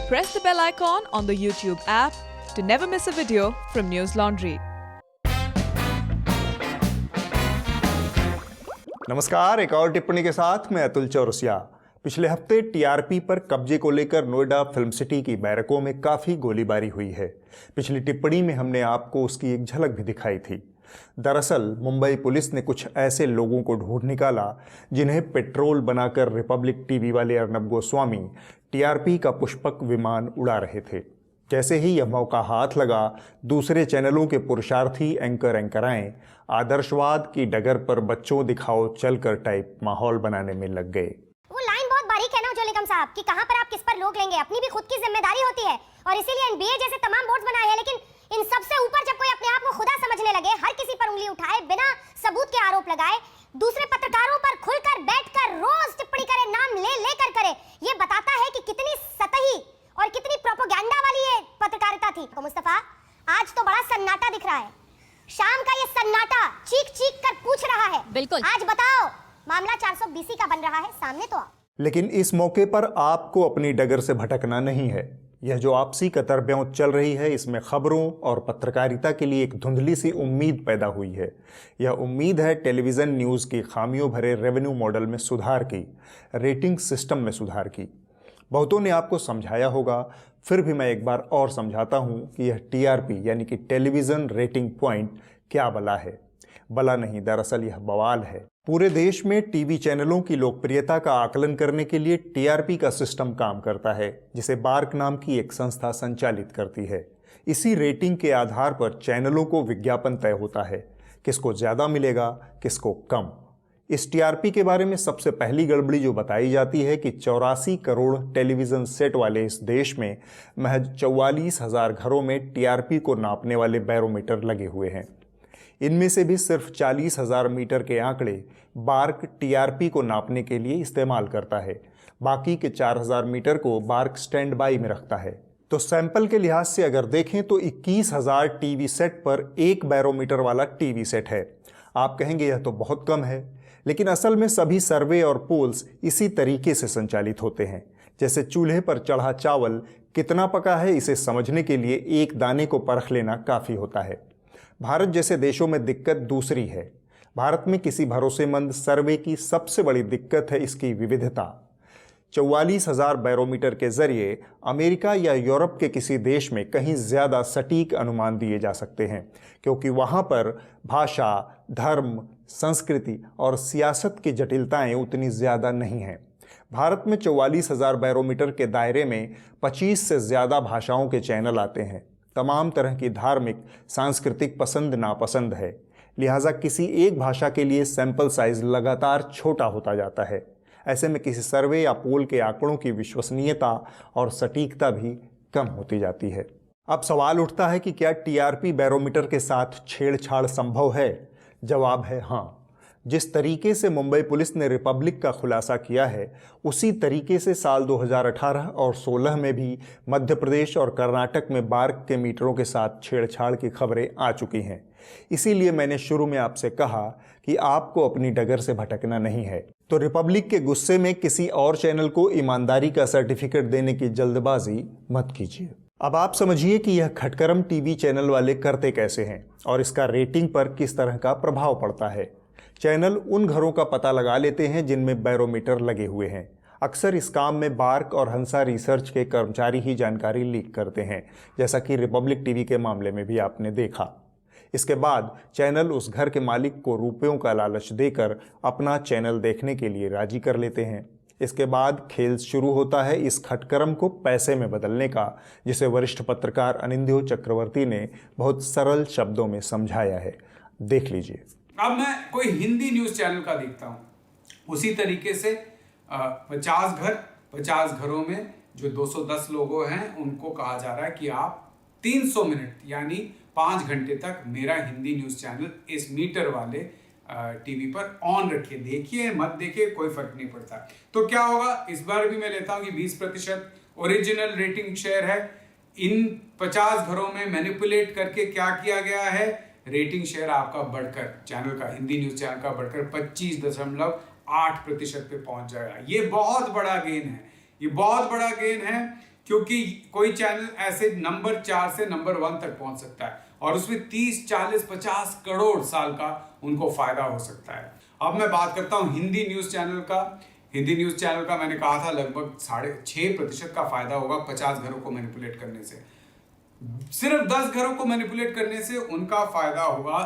Press the bell icon on the YouTube app to never miss a video from News Laundry. नमस्कार, एक और टिप्पणी के साथ मैं अतुल चौरसिया। पिछले हफ्ते टीआरपी पर कब्जे को लेकर नोएडा फिल्म सिटी की बैरकों में काफ़ी गोलीबारी हुई है। पिछली टिप्पणी में हमने आपको उसकी एक झलक भी दिखाई थी। दरअसल मुंबई पुलिस ने कुछ ऐसे लोगों को ढूंढ निकाला जिन्हें पेट्रोल बनाकर रिपब्लिक टीवी वाले अर्नब गोस्वामी टीआरपी का पुष्पक विमान उड़ा रहे थे। जैसे ही यह मौका हाथ लगा, दूसरे चैनलों के पुरुषार्थी एंकराएं आदर्शवाद की डगर पर बच्चों दिखाओ चलकर टाइप माहौल बनाने में लग गए। वो लाइन बहुत बारीक है ना उज्ज्वल निगम साहब कि कहां पर आप किस पर लोग लेंगे, अपनी भी खुद की जिम्मेदारी होती है और इसीलिए एनबीए जैसे तमाम बोर्ड बनाए हैं। लेकिन इन सबसे ऊपर जब कोई अपने आप को खुदा समझने लगे, हर किसी पर उंगली उठाए, बिना सबूत के आरोप लगाए, दूसरे पत्रकारों पर खुलकर बैठकर रोज टिप्पणी करे, नाम ले लेकर करे, ये बताता है कि कितनी सतही और कितनी प्रोपेगेंडा वाली ये पत्रकारिता थी। तो मुस्तफा, आज तो बड़ा सन्नाटा दिख रहा है। शाम का ये सन्नाटा चीख चीख कर पूछ रहा है, बिल्कुल आज बताओ, मामला 420 का बन रहा है, सामने तो आओ। लेकिन इस मौके पर आपको अपनी डगर से भटकना नहीं है। यह जो आपसी कतरब्यौं चल रही है, इसमें खबरों और पत्रकारिता के लिए एक धुंधली सी उम्मीद पैदा हुई है। यह उम्मीद है टेलीविज़न न्यूज़ की खामियों भरे रेवेन्यू मॉडल में सुधार की, रेटिंग सिस्टम में सुधार की। बहुतों ने आपको समझाया होगा, फिर भी मैं एक बार और समझाता हूं कि यह टीआरपी यानी कि टेलीविज़न रेटिंग पॉइंट क्या बला है। बला नहीं, दरअसल यह बवाल है। पूरे देश में टीवी चैनलों की लोकप्रियता का आकलन करने के लिए टीआरपी का सिस्टम काम करता है, जिसे बार्क नाम की एक संस्था संचालित करती है। इसी रेटिंग के आधार पर चैनलों को विज्ञापन तय होता है, किसको ज़्यादा मिलेगा, किसको कम। इस टीआरपी के बारे में सबसे पहली गड़बड़ी जो बताई जाती है कि 84 करोड़ टेलीविज़न सेट वाले इस देश में महज 44,000 घरों में टीआरपी को नापने वाले बैरोमीटर लगे हुए हैं। इनमें से भी सिर्फ 40,000 मीटर के आंकड़े बार्क टीआरपी को नापने के लिए इस्तेमाल करता है। बाकी के 4,000 मीटर को बार्क स्टैंड बाई में रखता है। तो सैंपल के लिहाज से अगर देखें तो 21,000 टीवी सेट पर एक बैरोमीटर वाला टीवी सेट है। आप कहेंगे यह तो बहुत कम है, लेकिन असल में सभी सर्वे और पोल्स इसी तरीके से संचालित होते हैं। जैसे चूल्हे पर चढ़ा चावल कितना पका है, इसे समझने के लिए एक दाने को परख लेना काफ़ी होता है। भारत जैसे देशों में दिक्कत दूसरी है। भारत में किसी भरोसेमंद सर्वे की सबसे बड़ी दिक्कत है इसकी विविधता। 44,000 बैरोमीटर के जरिए अमेरिका या यूरोप के किसी देश में कहीं ज़्यादा सटीक अनुमान दिए जा सकते हैं, क्योंकि वहाँ पर भाषा, धर्म, संस्कृति और सियासत की जटिलताएं उतनी ज़्यादा नहीं हैं। भारत में 44,000 बैरोमीटर के दायरे में 25 से ज़्यादा भाषाओं के चैनल आते हैं। तमाम तरह की धार्मिक, सांस्कृतिक पसंद नापसंद है, लिहाजा किसी एक भाषा के लिए सैंपल साइज लगातार छोटा होता जाता है। ऐसे में किसी सर्वे या पोल के आंकड़ों की विश्वसनीयता और सटीकता भी कम होती जाती है। अब सवाल उठता है कि क्या टीआरपी बैरोमीटर के साथ छेड़छाड़ संभव है? जवाब है हाँ। जिस तरीके से मुंबई पुलिस ने रिपब्लिक का खुलासा किया है, उसी तरीके से साल 2018 और 16 में भी मध्य प्रदेश और कर्नाटक में बार्क के मीटरों के साथ छेड़छाड़ की खबरें आ चुकी हैं। इसीलिए मैंने शुरू में आपसे कहा कि आपको अपनी डगर से भटकना नहीं है। तो रिपब्लिक के गुस्से में किसी और चैनल को ईमानदारी का सर्टिफिकेट देने की जल्दबाजी मत कीजिए। अब आप समझिए कि यह खटकरम टीवी चैनल वाले करते कैसे हैं और इसका रेटिंग पर किस तरह का प्रभाव पड़ता है। चैनल उन घरों का पता लगा लेते हैं जिनमें बैरोमीटर लगे हुए हैं। अक्सर इस काम में बार्क और हंसा रिसर्च के कर्मचारी ही जानकारी लीक करते हैं, जैसा कि रिपब्लिक टीवी के मामले में भी आपने देखा। इसके बाद चैनल उस घर के मालिक को रुपयों का लालच देकर अपना चैनल देखने के लिए राजी कर लेते हैं। इसके बाद खेल शुरू होता है इस खटकरम को पैसे में बदलने का, जिसे वरिष्ठ पत्रकार अनिंद्यो चक्रवर्ती ने बहुत सरल शब्दों में समझाया है। देख लीजिए। अब मैं कोई हिंदी न्यूज़ चैनल का देखता हूँ, उसी तरीके से 50 घरों में जो 210 लोगों हैं उनको कहा जा रहा है कि आप 300 मिनट यानी 5 घंटे तक मेरा हिंदी न्यूज़ चैनल इस मीटर वाले टीवी पर ऑन रखिए, देखिए मत देखिए कोई फर्क नहीं पड़ता। तो क्या होगा, इस बार भी मैं लेता हूँ कि 20% ओरिजिनल रेटिंग शेयर है। इन 50 घरों में मैनिपुलेट करके क्या किया गया है, रेटिंग शेयर आपका बढ़कर, चैनल का, हिंदी न्यूज़ चैनल का बढ़कर 25.8% पे पहुंच जाएगा। ये बहुत बड़ा गेन है, ये बहुत बड़ा गेन है, क्योंकि कोई चैनल ऐसे नंबर 4 से नंबर 1 तक पहुंच सकता है और उसमें 30, 40, 50 करोड़ साल का उनको फायदा हो सकता है। अब मैं बात करता हूं हिंदी न्यूज चैनल का। हिंदी न्यूज चैनल का मैंने कहा था लगभग 6.5% का फायदा होगा 50 घरों को मैनिपुलेट करने से। सिर्फ 10 घरों को मैनिपुलेट करने से उनका फायदा होगा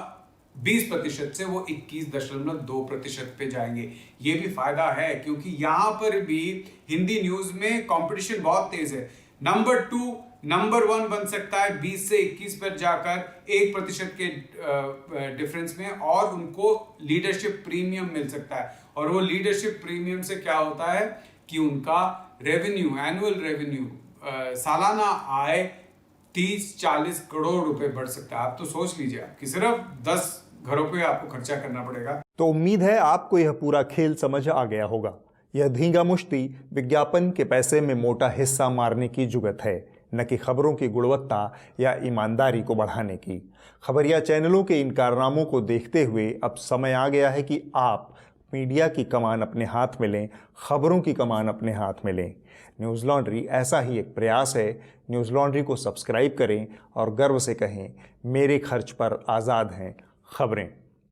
20% से वो 21.2% पे जाएंगे। ये भी फायदा है क्योंकि यहां पर भी हिंदी न्यूज में कंपटीशन बहुत तेज है। नंबर 2 नंबर 1 बन सकता है 20 से 21 पर जाकर 1% के डिफरेंस में, और उनको लीडरशिप प्रीमियम मिल सकता है। और वो लीडरशिप प्रीमियम से क्या होता है कि उनका रेवेन्यू, एनुअल रेवेन्यू, सालाना आय 30-40 करोड़ रुपए बढ़ सकता है। आप तो सोच लीजिए कि सिर्फ 10 घरों पे आपको खर्चा करना पड़ेगा। तो उम्मीद है आपको यह पूरा खेल समझ आ गया होगा। यह धींगा मुश्ती विज्ञापन के पैसे में मोटा हिस्सा मारने की जुगत है, न कि खबरों की गुणवत्ता या ईमानदारी को बढ़ाने की। खबरिया चैनलों के इन कारनामों को देखते हुए अब समय आ गया है कि आप मीडिया की कमान अपने हाथ में लें, खबरों की कमान अपने हाथ में लें। न्यूज़ लॉन्ड्री ऐसा ही एक प्रयास है। न्यूज़ लॉन्ड्री को सब्सक्राइब करें और गर्व से कहें, मेरे खर्च पर आज़ाद हैं खबरें।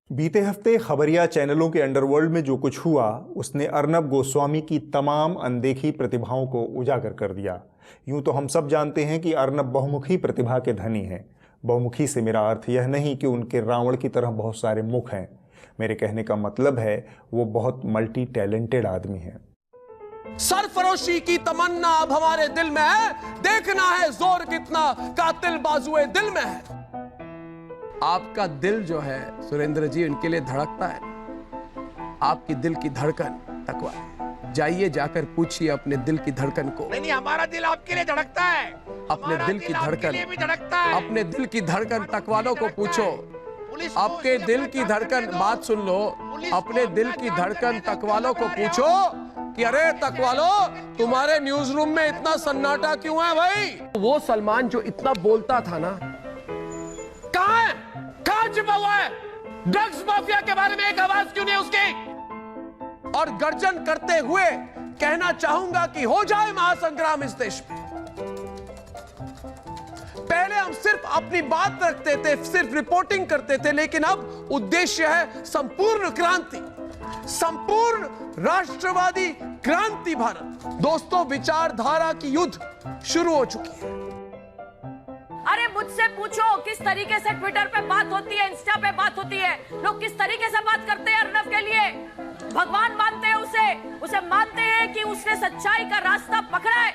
बीते हफ्ते खबरिया चैनलों के अंडरवर्ल्ड में जो कुछ हुआ उसने अर्नब गोस्वामी की तमाम अनदेखी प्रतिभाओं को उजागर कर दिया। यूं तो हम सब जानते हैं कि अर्नब बहुमुखी प्रतिभा के धनी हैं। बहुमुखी से मेरा अर्थ यह नहीं कि उनके रावण की तरह बहुत सारे मुख हैं। मेरे कहने का मतलब है वो बहुत मल्टी टैलेंटेड आदमी हैं। सरफरोशी की तमन्ना अब हमारे दिल में है, देखना है जोर कितना कातिल बाजुए दिल में है। आपका दिल जो है सुरेंद्र जी उनके लिए धड़कता है, आपकी दिल की धड़कन तकवा है। जाइए जाकर पूछिए अपने दिल की धड़कन को। नहीं, हमारा दिल आपके लिए धड़कता है, अपने दिल की धड़कन भी धड़कता है। अपने दिल की धड़कन तकवालों को पूछो। आपके दिल की धड़कन, बात सुन लो, अपने दिल की धड़कन तकवालों को पूछो कि अरे तकवालो तुम्हारे न्यूज रूम में इतना सन्नाटा क्यों है भाई? वो सलमान जो इतना बोलता था ना, कहां है? कहां छिपा हुआ है? ड्रग्स माफिया के बारे में एक आवाज क्यों नहीं उसकी? और गर्जन करते हुए कहना चाहूंगा कि हो जाए महासंग्राम इस देश में। पहले हम सिर्फ अपनी बात रखते थे, सिर्फ रिपोर्टिंग करते थे, लेकिन अब उद्देश्य है संपूर्ण क्रांति, संपूर्ण राष्ट्रवादी क्रांति भारत। दोस्तों, विचारधारा की युद्ध शुरू हो चुकी है। अरे मुझसे पूछो किस तरीके से ट्विटर पे बात होती है, इंस्टा पे बात होती है, लोग किस तरीके से बात करते हैं अर्नब के लिए। भगवान मानते हैं उसे मानते हैं कि उसने सच्चाई का रास्ता पकड़ा है।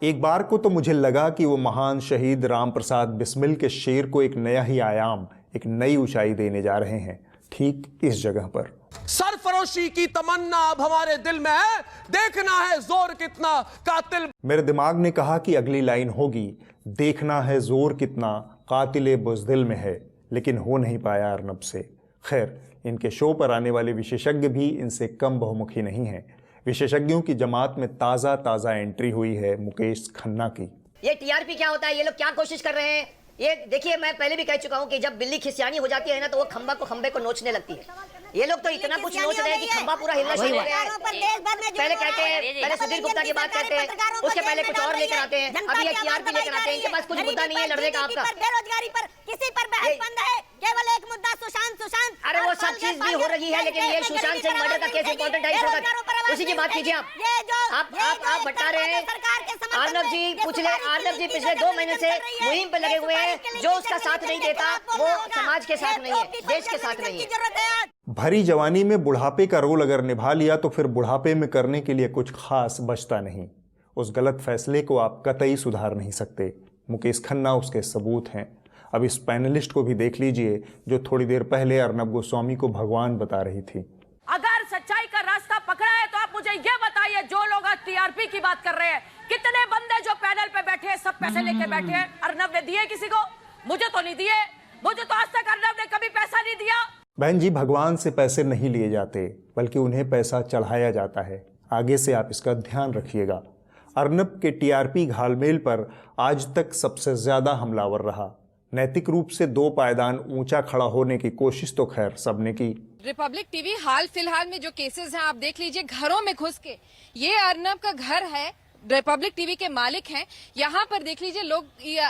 एक बार को तो मुझे लगा कि वो महान शहीद राम प्रसाद बिस्मिल के शेर को एक नया ही आयाम, एक नई ऊंचाई देने जा रहे हैं, ठीक इस जगह पर। सरफरोशी की तमन्ना अब हमारे दिल में है, देखना है जोर कितना कातिल। मेरे दिमाग ने कहा कि अगली लाइन होगी, देखना है जोर कितना कातिले बुज़दिल में है, लेकिन हो नहीं पाया अर्नब से। खैर, इनके शो पर आने वाले विशेषज्ञ भी इनसे कम बहुमुखी नहीं हैं। विशेषज्ञों की जमात में ताज़ा एंट्री हुई है मुकेश खन्ना की। ये टीआरपी क्या होता है, ये लोग क्या कोशिश कर रहे हैं? ये देखिए, मैं पहले भी कह चुका हूं कि जब बिल्ली खिसियानी हो जाती है ना तो वो खंबे को नोचने लगती है। ये लोग तो इतना कुछ नोच रहे हैं कि खंबा पूरा हिलना शुरू हो गया है। पहले कहते हैं, पहले सुधीर गुप्ता की बात कहते हैं, उसके पहले कुछ और लेकर आते हैं, अभी ये टीआरपी लेकर आते हैं। इनके पास कुछ मुद्दा नहीं है लड़ने का आपका। बेरोजगारी पर किसी पर बहस बंद है, केवल एक मुद्दा सुशांत। अरे वो सब चीज भी हो रही है, लेकिन ये सुशांत सिंह मर्डर का केस इंपॉर्टेंट है इस वक्त। उसी की बात कीजिए आप भटका रहे हैं। अर्नब जी पिछले 2 महीने से मुहिम पे लगे हुए हैं। जो उसका साथ नहीं देता वो समाज के साथ नहीं है, देश के साथ नहीं है। भरी जवानी में बुढ़ापे का रोल अगर निभा लिया तो फिर बुढ़ापे में करने के लिए कुछ खास बचता नहीं। उस गलत फैसले को आप कतई सुधार नहीं सकते। मुकेश खन्ना उसके सबूत हैं। अब इस पैनलिस्ट को भी देख लीजिए जो थोड़ी देर पहले अर्नब गोस्वामी को भगवान बता रही थी। अगर सच्चाई का रास्ता पकड़ा है तो आप मुझे ये बताइए, जो लोग आज टीआरपी की बात कर रहे हैं, कितने बंदे जो पैनल पे बैठे हैं सब पैसे लेके बैठे हैं? अर्नब ने दिए किसी को? मुझे तो नहीं दिए। मुझे तो आज तक अर्नब ने कभी पैसा नहीं दिया। बहन जी, भगवान से पैसे नहीं लिए जाते, बल्कि उन्हें पैसा चढ़ाया जाता है। आगे से आप इसका ध्यान रखिएगा। अर्नब के टीआरपी घालमेल पर आज तक सबसे ज्यादा हमलावर रहा। नैतिक रूप से 2 पायदान ऊंचा खड़ा होने की कोशिश तो खैर सबने की। रिपब्लिक टीवी हाल फिलहाल में जो केसेस हैं आप देख लीजिए, घरों में घुस के, ये अर्नब का घर है, रिपब्लिक टीवी के मालिक हैं। यहाँ पर देख लीजिए, लोग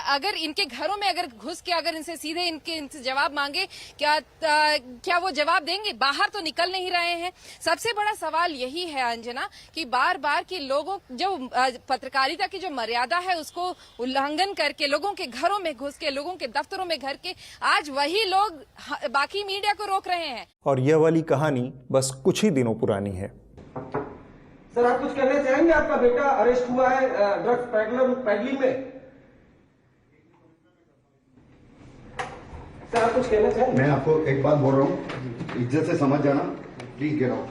अगर इनके घरों में अगर घुस के अगर इनसे सीधे इनसे जवाब मांगे, क्या वो जवाब देंगे? बाहर तो निकल नहीं रहे हैं। सबसे बड़ा सवाल यही है अंजना कि बार बार कि लोगों जो पत्रकारिता की जो मर्यादा है उसको उल्लंघन करके लोगों के घरों में घुस के, लोगों के दफ्तरों में घर के, आज वही लोग बाकी मीडिया को रोक रहे हैं। और यह वाली कहानी बस कुछ ही दिनों पुरानी है। सर, आप कुछ कहना चाहेंगे? आपका बेटा अरेस्ट हुआ है ड्रग्स पैडलिंग में। सर, आप कुछ कहना चाहेंगे? मैं आपको एक बात बोल रहा हूँ, इज्जत से समझ जाना, प्लीज गेट आउट।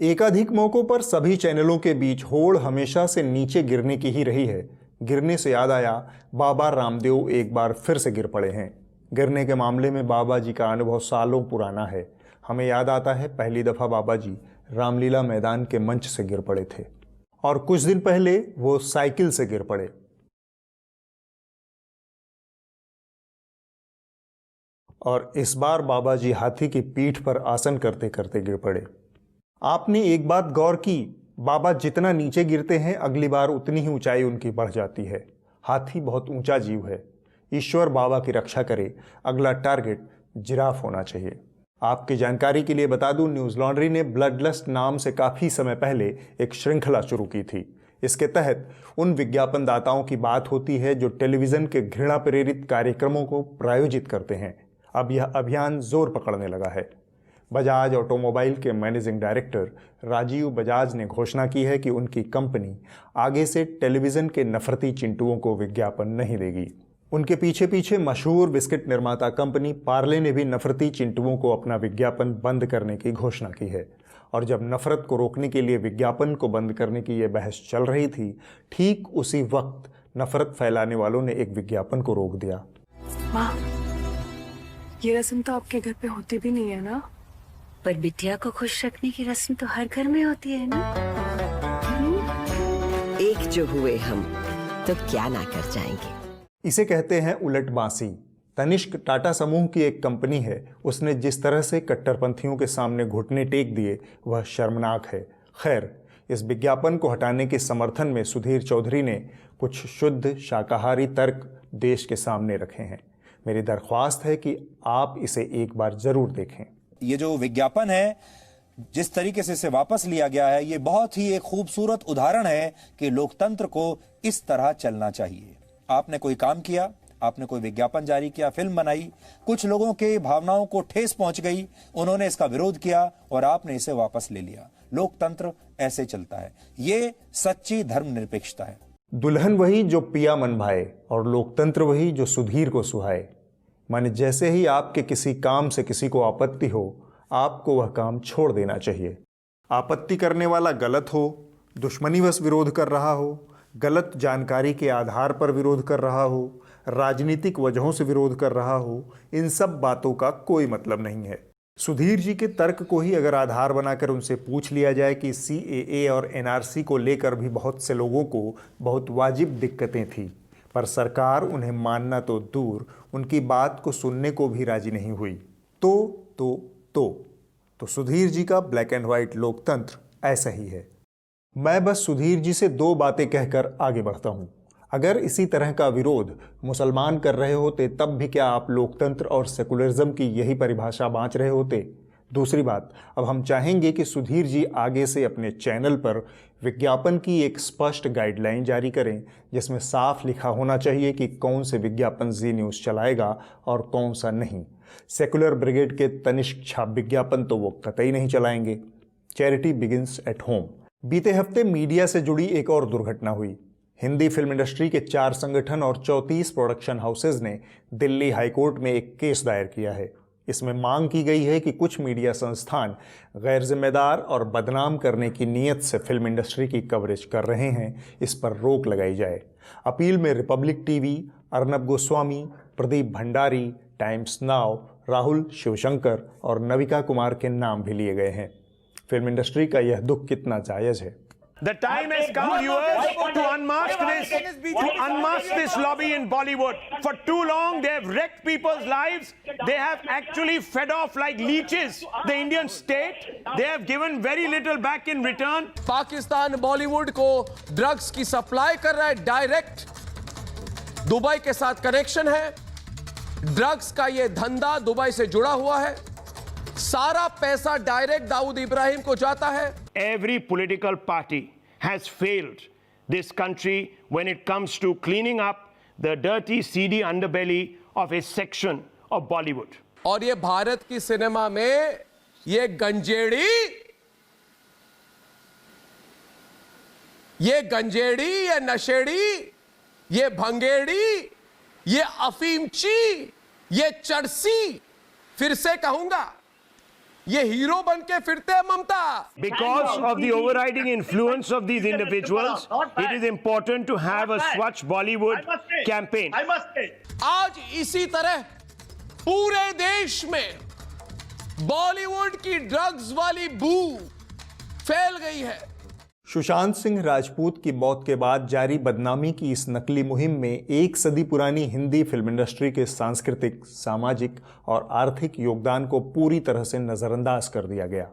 एकाधिक मौकों पर सभी चैनलों के बीच होड़ हमेशा से नीचे गिरने की ही रही है। गिरने से याद आया, बाबा रामदेव एक बार फिर से गिर पड़े हैं। गिरने के मामले में बाबा जी का अनुभव सालों पुराना है। हमें याद आता है पहली दफा बाबा जी रामलीला मैदान के मंच से गिर पड़े थे और कुछ दिन पहले वो साइकिल से गिर पड़े। और इस बार बाबा जी हाथी की पीठ पर आसन करते करते गिर पड़े। आपने एक बात गौर की, बाबा जितना नीचे गिरते हैं अगली बार उतनी ही ऊंचाई उनकी बढ़ जाती है। हाथी बहुत ऊंचा जीव है। ईश्वर बाबा की रक्षा करे। अगला टारगेट जिराफ होना चाहिए। आपकी जानकारी के लिए बता दूं, न्यूज़ लॉन्ड्री ने ब्लड लस्ट नाम से काफ़ी समय पहले एक श्रृंखला शुरू की थी। इसके तहत उन विज्ञापनदाताओं की बात होती है जो टेलीविज़न के घृणा प्रेरित कार्यक्रमों को प्रायोजित करते हैं। अब यह अभियान जोर पकड़ने लगा है। बजाज ऑटोमोबाइल के मैनेजिंग डायरेक्टर राजीव बजाज ने घोषणा की है कि उनकी कंपनी आगे से टेलीविज़न के नफरती चिंटुओं को विज्ञापन नहीं देगी। उनके पीछे पीछे मशहूर बिस्किट निर्माता कंपनी पार्ले ने भी नफरती चिंटुओं को अपना विज्ञापन बंद करने की घोषणा की है। और जब नफरत को रोकने के लिए विज्ञापन को बंद करने की यह बहस चल रही थी, ठीक उसी वक्त नफरत फैलाने वालों ने एक विज्ञापन को रोक दिया। माँ, ये रस्म तो आपके घर पे होती भी नहीं है ना? पर बिटिया को खुश रखने की रस्म तो हर घर में होती है ना। एक जो हुए हम तो क्या ना कर जाएंगे। इसे कहते हैं उलट बांसी। तनिष्क टाटा समूह की एक कंपनी है। उसने जिस तरह से कट्टरपंथियों के सामने घुटने टेक दिए वह शर्मनाक है। खैर, इस विज्ञापन को हटाने के समर्थन में सुधीर चौधरी ने कुछ शुद्ध शाकाहारी तर्क देश के सामने रखे हैं। मेरी दरख्वास्त है कि आप इसे एक बार जरूर देखें। ये जो विज्ञापन है, जिस तरीके से इसे वापस लिया गया है, ये बहुत ही एक खूबसूरत उदाहरण है कि लोकतंत्र को इस तरह चलना चाहिए। आपने कोई काम किया, आपने कोई विज्ञापन जारी किया, फिल्म बनाई, कुछ लोगों के भावनाओं को ठेस पहुंच गई, उन्होंने इसका विरोध किया और आपने इसे वापस ले लिया। लोकतंत्र ऐसे चलता है। ये सच्ची धर्मनिरपेक्षता है। दुल्हन वही जो पिया मन भाए और लोकतंत्र वही जो सुधीर को सुहाए। माने जैसे ही आपके किसी काम से किसी को आपत्ति हो, आपको वह काम छोड़ देना चाहिए। आपत्ति करने वाला गलत हो, दुश्मनीवश विरोध कर रहा हो, गलत जानकारी के आधार पर विरोध कर रहा हो, राजनीतिक वजहों से विरोध कर रहा हो, इन सब बातों का कोई मतलब नहीं है। सुधीर जी के तर्क को ही अगर आधार बनाकर उनसे पूछ लिया जाए कि CAA और NRC को लेकर भी बहुत से लोगों को बहुत वाजिब दिक्कतें थी, पर सरकार उन्हें मानना तो दूर, उनकी बात को सुनने को भी राजी नहीं हुई, तो सुधीर जी का ब्लैक एंड व्हाइट लोकतंत्र ऐसा ही है। मैं बस सुधीर जी से दो बातें कहकर आगे बढ़ता हूँ। अगर इसी तरह का विरोध मुसलमान कर रहे होते तब भी क्या आप लोकतंत्र और सेकुलरिज्म की यही परिभाषा बांच रहे होते? दूसरी बात, अब हम चाहेंगे कि सुधीर जी आगे से अपने चैनल पर विज्ञापन की एक स्पष्ट गाइडलाइन जारी करें, जिसमें साफ लिखा होना चाहिए कि कौन से विज्ञापन जी न्यूज़ चलाएगा और कौन सा नहीं। सेकुलर ब्रिगेड के तनिष्क छाप विज्ञापन तो वो कतई नहीं चलाएंगे। Charity begins at home. बीते हफ्ते मीडिया से जुड़ी एक और दुर्घटना हुई। हिंदी फिल्म इंडस्ट्री के 4 संगठन और 34 प्रोडक्शन हाउसेज ने दिल्ली हाईकोर्ट में एक केस दायर किया है। इसमें मांग की गई है कि कुछ मीडिया संस्थान गैर जिम्मेदार और बदनाम करने की नीयत से फिल्म इंडस्ट्री की कवरेज कर रहे हैं, इस पर रोक लगाई जाए। अपील में Republic TV, Arnab Goswami, Pradeep Bhandari, times now, Rahul Shivshankar और नविका कुमार के नाम भी लिए गए हैं। फिल्म इंडस्ट्री का यह दुख कितना जायज़ है। The time has come, viewers, to unmask this lobby in Bollywood. For too long, they have wrecked people's lives. They have actually fed off like leeches the Indian state. They have given very little back in return. Pakistan Bollywood को drugs की supply कर रहा है direct. Dubai के साथ connection है। Drugs का ये धंधा दुबई से जुड़ा हुआ है। सारा पैसा डायरेक्ट दाऊद इब्राहिम को जाता है। Every political party has failed this country when it comes to cleaning up the dirty, seedy underbelly of a section of Bollywood. और ये भारत की सिनेमा में ये गंजेड़ी, ये नशेड़ी, ये भंगेड़ी, ये अफीमची, ये चरसी, फिर से कहूंगा, ये हीरो बन के फिरते हैं ममता। Because of the overriding influence of these individuals, it is important to have a Swachh Bollywood campaign. आज इसी तरह पूरे देश में बॉलीवुड की ड्रग्स वाली बू फैल गई है। सुशांत सिंह राजपूत की मौत के बाद जारी बदनामी की इस नकली मुहिम में एक सदी पुरानी हिंदी फिल्म इंडस्ट्री के सांस्कृतिक, सामाजिक और आर्थिक योगदान को पूरी तरह से नज़रअंदाज कर दिया गया।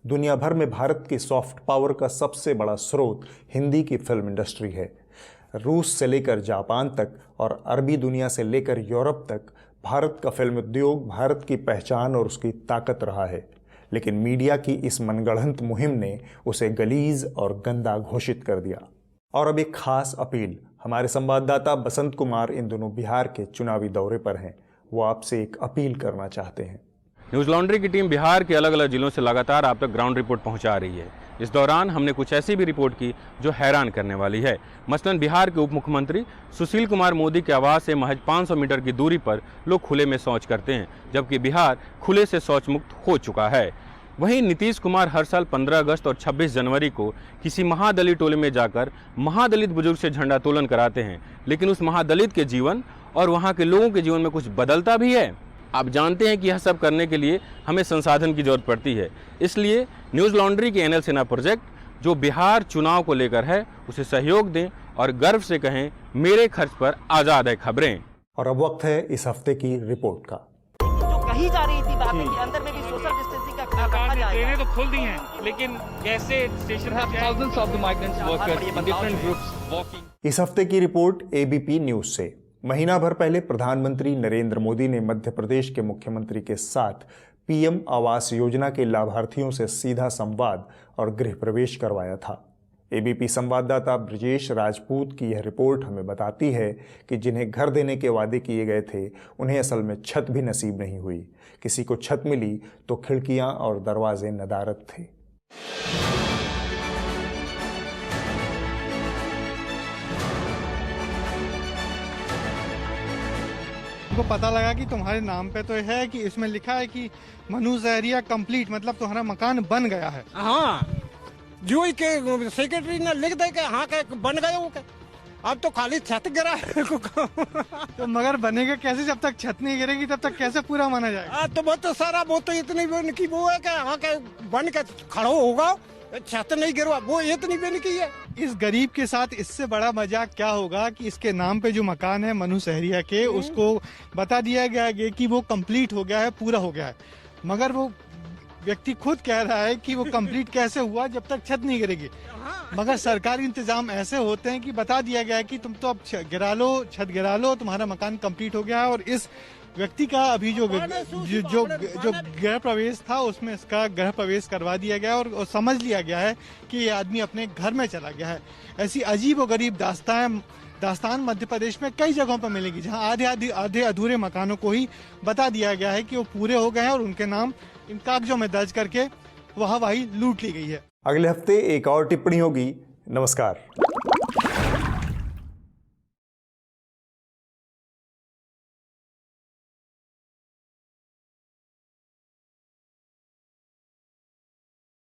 दुनिया भर में भारत की सॉफ्ट पावर का सबसे बड़ा स्रोत हिंदी की फिल्म इंडस्ट्री है। रूस से लेकर जापान तक और अरबी दुनिया से लेकर यूरोप तक भारत का फिल्म उद्योग भारत की पहचान और उसकी ताकत रहा है। लेकिन मीडिया की इस मनगढ़ंत मुहिम ने उसे गलीज और गंदा घोषित कर दिया। और अब एक खास अपील, हमारे संवाददाता बसंत कुमार इन दिनों बिहार के चुनावी दौरे पर हैं। वो आपसे एक अपील करना चाहते हैं। न्यूज़ लॉन्ड्री की टीम बिहार के अलग अलग जिलों से लगातार आप तक ग्राउंड रिपोर्ट पहुंचा रही है। इस दौरान हमने कुछ ऐसी भी रिपोर्ट की जो हैरान करने वाली है। मसलन बिहार के उप मुख्यमंत्री सुशील कुमार मोदी के आवास से महज 500 मीटर की दूरी पर लोग खुले में शौच करते हैं, जबकि बिहार खुले से शौच मुक्त हो चुका है। वहीं नीतीश कुमार हर साल 15 अगस्त और 26 जनवरी को किसी महादलित टोले में जाकर महादलित बुजुर्ग से झंडोत्तोलन कराते हैं, लेकिन उस महादलित के जीवन और वहाँ के लोगों के जीवन में कुछ बदलता भी है। आप जानते हैं कि यह सब करने के लिए हमें संसाधन की जरूरत पड़ती है। इसलिए न्यूज़ लॉन्ड्री के एनएल सेना प्रोजेक्ट जो बिहार चुनाव को लेकर है, उसे सहयोग दें और गर्व से कहें, मेरे खर्च पर आज़ाद है खबरें। और अब वक्त है इस हफ्ते की रिपोर्ट का। जो कही जा रही थी बातें कि अंदर में भी सोशल डिस्टेंसिंग का ख्याल रखा जाएगा। ट्रेनें तो खुल दी हैं, लेकिन कैसे station thousands of the migrants workers in different groups walking। इस हफ्ते की रिपोर्ट एबीपी न्यूज से। महीना भर पहले प्रधानमंत्री नरेंद्र मोदी ने मध्य प्रदेश के मुख्यमंत्री के साथ पीएम आवास योजना के लाभार्थियों से सीधा संवाद और गृह प्रवेश करवाया था। एबीपी संवाददाता ब्रजेश राजपूत की यह रिपोर्ट हमें बताती है कि जिन्हें घर देने के वादे किए गए थे, उन्हें असल में छत भी नसीब नहीं हुई। किसी को छत मिली तो खिड़कियां और दरवाजे नदारद थे। को पता लगा कि तुम्हारे नाम पे तो है कि इसमें लिखा है कि मनु जहरिया कंप्लीट, मतलब तुम्हारा मकान बन गया है। हाँ, जो के सेक्रेटरी ने लिख दे के हाँ के बन गए हो, अब तो खाली छत गिरा है। तो मगर बनेगा कैसे? जब तक छत नहीं गिरेगी तब तक कैसे पूरा माना जाएगा? तो वो तो सारा वो तो इतनी की वो है कि हाँ के बन के खड़ो होगा, छत नहीं गिरवा, वो इतनी भी नहीं है। इस गरीब के साथ इससे बड़ा मजाक क्या होगा कि इसके नाम पे जो मकान है मनु सहरिया के, उसको बता दिया गया है कि वो कंप्लीट हो गया है, पूरा हो गया है, मगर वो व्यक्ति खुद कह रहा है कि वो कंप्लीट कैसे हुआ जब तक छत नहीं गिरेगी। मगर सरकारी इंतजाम ऐसे होते हैं कि बता दिया गया है कि तुम तो अब छत गिरा लो, तुम्हारा मकान कंप्लीट हो गया है। और इस व्यक्ति का अभी जो गृह प्रवेश था उसमें इसका गृह प्रवेश करवा दिया गया और समझ लिया गया है कि ये आदमी अपने घर में चला गया है। ऐसी अजीब और गरीब दास्तान मध्य प्रदेश में कई जगहों पर मिलेगी, जहां आधे अधूरे मकानों को ही बता दिया गया है कि वो पूरे हो गए हैं और उनके नाम इन कागजों में दर्ज करके वही लूट ली गई है। अगले हफ्ते एक और टिप्पणी होगी। नमस्कार।